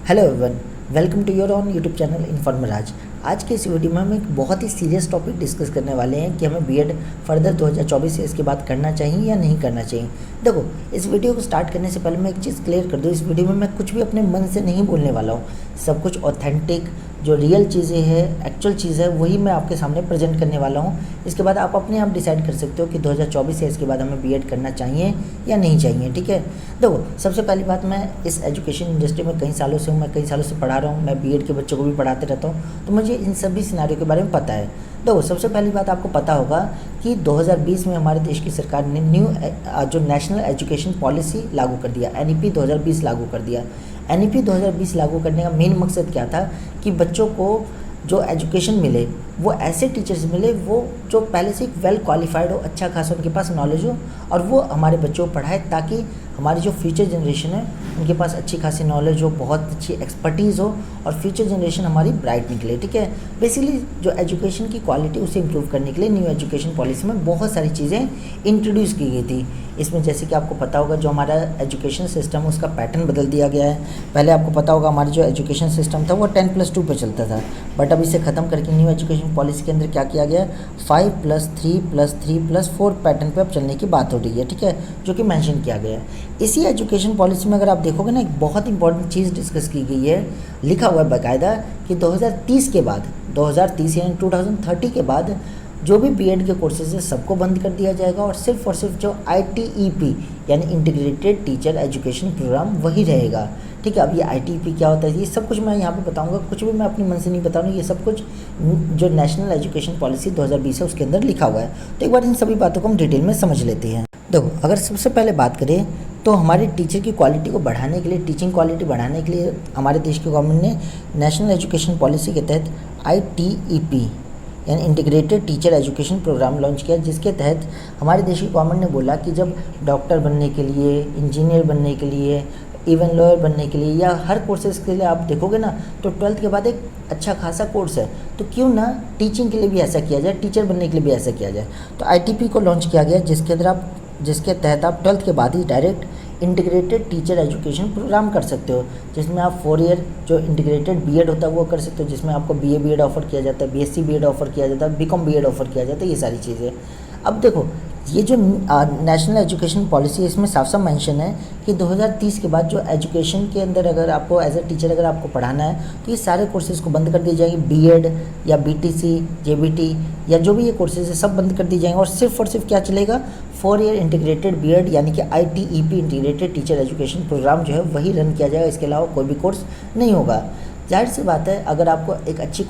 Hello everyone, welcome to your own YouTube channel informer Raj. आज के इस वीडियो में हम एक बहुत ही सीरियस टॉपिक डिस्कस करने वाले हैं कि हमें बीएड फर्दर 2024 से इसके बाद करना चाहिए या नहीं करना चाहिए। देखो, इस वीडियो को स्टार्ट करने से पहले मैं एक चीज़ क्लियर कर दूँ, इस वीडियो में मैं कुछ भी अपने मन से नहीं बोलने वाला हूँ। सब कुछ ऑथेंटिक जो रियल चीज़ें हैं, एक्चुअल चीज़ है, वही मैं आपके सामने प्रेजेंट करने वाला हूँ। इसके बाद आप अपने आप डिसाइड कर सकते हो कि 2024 से इसके बाद हमें बीएड करना चाहिए या नहीं चाहिए। ठीक है, देखो, सबसे पहली बात, मैं इस एजुकेशन इंडस्ट्री में कई सालों से हूँ, मैं कई सालों से पढ़ा रहा हूँ, मैं बीएड के बच्चों को भी पढ़ाते रहता हूँ, तो मुझे इन सभी सिनारियों के बारे में पता है। देखो, सबसे पहली बात आपको पता होगा कि 2020 में हमारे देश की सरकार ने जो नेशनल एजुकेशन पॉलिसी लागू कर दिया, एनईपी 2020 लागू कर दिया। एनईपी 2020 लागू करने का मेन मकसद क्या था कि बच्चों को जो एजुकेशन मिले वो ऐसे टीचर्स मिले वो जो पहले से वेल क्वालिफाइड हो, अच्छा खासा उनके पास नॉलेज हो, और वो हमारे बच्चों को पढ़ाए ताकि हमारी जो फ्यूचर जनरेशन है उनके पास अच्छी खासी नॉलेज हो, बहुत अच्छी एक्सपर्टीज़ हो और फ्यूचर जनरेशन हमारी ब्राइट निकले। ठीक है, बेसिकली जो एजुकेशन की क्वालिटी उसे इम्प्रूव करने के लिए न्यू एजुकेशन पॉलिसी में बहुत सारी चीज़ें इंट्रोड्यूस की गई थी। इसमें जैसे कि आपको पता होगा जो हमारा एजुकेशन सिस्टम है उसका पैटर्न बदल दिया गया है। पहले आपको पता होगा हमारा जो एजुकेशन सिस्टम था वो 10+2 पर चलता था, बट अब इसे ख़त्म करके न्यू एजुकेशन पॉलिसी के अंदर क्या किया गया है, 5+3+3+4 पैटर्न पे अब चलने की बात हो रही है। ठीक है, जो कि मेंशन किया गया है। इसी एजुकेशन पॉलिसी में अगर आप देखोगे ना, एक बहुत इंपॉर्टेंट चीज़ डिस्कस की गई है, लिखा हुआ है बाकायदा कि 2030 के बाद, 2030 यानी 2030 के बाद जो भी बीएड के कोर्सेज है सबको बंद कर दिया जाएगा और सिर्फ जो ITEP यानी इंटीग्रेटेड टीचर एजुकेशन प्रोग्राम वही रहेगा। ठीक है, अब ये ITEP क्या होता है ये सब कुछ मैं यहाँ पे बताऊँगा, कुछ भी मैं अपने मन से नहीं बता रहा हूँ, ये सब कुछ जो नेशनल एजुकेशन पॉलिसी 2020 है उसके अंदर लिखा हुआ है। तो एक बार इन सभी बातों को हम डिटेल में समझ लेते हैं। देखो, अगर सबसे पहले बात करें तो हमारे टीचर की क्वालिटी को बढ़ाने के लिए, टीचिंग क्वालिटी बढ़ाने के लिए हमारे देश की गवर्नमेंट ने नेशनल एजुकेशन पॉलिसी के तहत ITEP यानी integrated teacher education programme launch किया, जिसके तहत हमारे देश की गवर्नमेंट ने बोला कि जब डॉक्टर बनने के लिए, इंजीनियर बनने के लिए, इवन लॉयर बनने के लिए या हर कोर्सेज़ के लिए आप देखोगे ना तो 12th के बाद एक अच्छा खासा कोर्स है, तो क्यों ना टीचिंग के लिए भी ऐसा किया जाए, टीचर बनने के लिए भी ऐसा किया जाए। तो ITP को लॉन्च किया गया जिसके तहत आप 12th के बाद ही direct integrated teacher education programme कर सकते हो, जिसमें आप 4 ईयर जो इंटीग्रेटेड बीएड होता है वो कर सकते हो, जिसमें आपको BA बीएड ऑफर किया जाता है, BSc बीएड ऑफर किया जाता है, BCom बीएड ऑफर किया जाता है, ये सारी चीज़ें। अब देखो, ये जो नेशनल एजुकेशन पॉलिसी है इसमें साफ साफ मेंशन है कि 2030 के बाद जो एजुकेशन के अंदर अगर आपको एज ए टीचर अगर आपको पढ़ाना है तो ये सारे कोर्सेज़ को बंद कर दिए जाएंगे, बीएड या BTC, JBT या जो भी ये कोर्सेज़ है सब बंद कर दिए जाएंगे, और सिर्फ क्या चलेगा, 4 ईयर इंटीग्रेटेड बीएड यानी कि ITEP integrated teacher education programme जो है वही रन किया जाएगा। इसके अलावा कोई भी कोर्स नहीं होगा। जाहिर सी बात है, अगर आपको एक अच्छी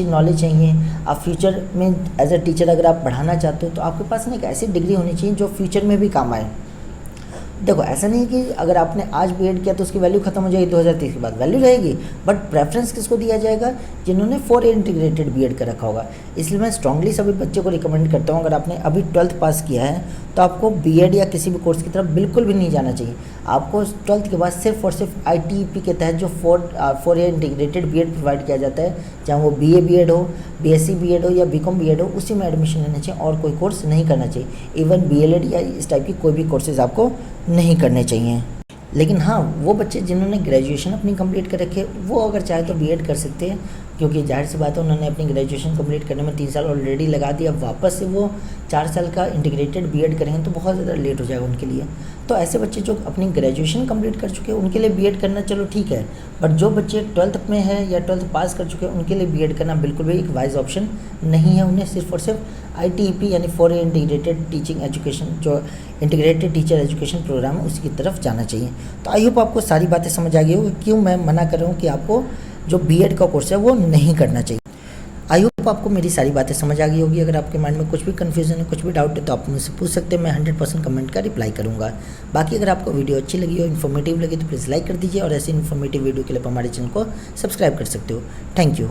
नॉलेज चाहिए, आप फ्यूचर में एज ए टीचर अगर आप पढ़ाना चाहते हो तो आपके पास ना एक ऐसी डिग्री होनी चाहिए जो फ्यूचर में भी काम आए। देखो, ऐसा नहीं कि अगर आपने आज बीएड किया तो उसकी वैल्यू खत्म हो जाएगी, 2030 के बाद वैल्यू रहेगी, बट प्रेफरेंस किसको दिया जाएगा, जिन्होंने 4 ईयर इंटीग्रेटेड बीएड कर रखा होगा। इसलिए मैं स्ट्रांगली सभी बच्चों को रिकमेंड करता हूँ, अगर आपने अभी 12th पास किया है तो आपको बीएड या किसी भी कोर्स की तरफ बिल्कुल भी नहीं जाना चाहिए। आपको 12th के बाद सिर्फ और सिर्फ ITEP के तहत जो 4 ईयर इंटीग्रेटेड बीएड प्रोवाइड किया जाता है, चाहे वो BA बीएड हो, BSc बीएड हो या BCom बीएड हो, उसी में एडमिशन लेना चाहिए और कोई कोर्स नहीं करना चाहिए। इवन BLED या इस टाइप की कोई भी कोर्सेज आपको नहीं करने चाहिए। लेकिन हाँ, वो बच्चे जिन्होंने ग्रेजुएशन अपनी कंप्लीट कर रखे वो अगर चाहे तो बीएड कर सकते हैं, क्योंकि जाहिर सी बात है उन्होंने अपनी ग्रेजुएशन कंप्लीट करने में 3 साल ऑलरेडी लगा दिया, वापस से वो 4 साल का इंटीग्रेटेड बीएड करेंगे तो बहुत ज़्यादा लेट हो जाएगा उनके लिए। तो ऐसे बच्चे जो अपनी ग्रेजुएशन कंप्लीट कर चुके हैं उनके लिए बीएड करना चलो ठीक है, बट जो बच्चे 12th में है या 12th पास कर चुके हैं उनके लिए बीएड करना बिल्कुल भी एक वाइज ऑप्शन नहीं है। उन्हें सिर्फ और सिर्फ ITEP यानी 4 ईयर इंटीग्रेटेड टीचिंग एजुकेशन जो इंटीग्रेटेड टीचर एजुकेशन प्रोग्राम है उसकी तरफ जाना चाहिए। तो आई होप आपको सारी बातें समझ आ गई होगी क्यों मैं मना कर रहा हूँ कि आपको जो बीएड का कोर्स है वो नहीं करना चाहिए। आई होप आपको मेरी सारी बातें समझ आ गई होगी। अगर आपके माइंड में कुछ भी कन्फ्यूजन है, कुछ भी डाउट है तो आप मुझसे पूछ सकते हैं, मैं 100% कमेंट का रिप्लाई करूँगा। बाकी अगर आपको वीडियो अच्छी लगी हो, इन्फॉर्मेटिव लगी तो प्लीज़ लाइक कर दीजिए और ऐसे इन्फॉर्मेटिव वीडियो के लिए आप हमारे चैनल को सब्सक्राइब कर सकते हो। Thank you.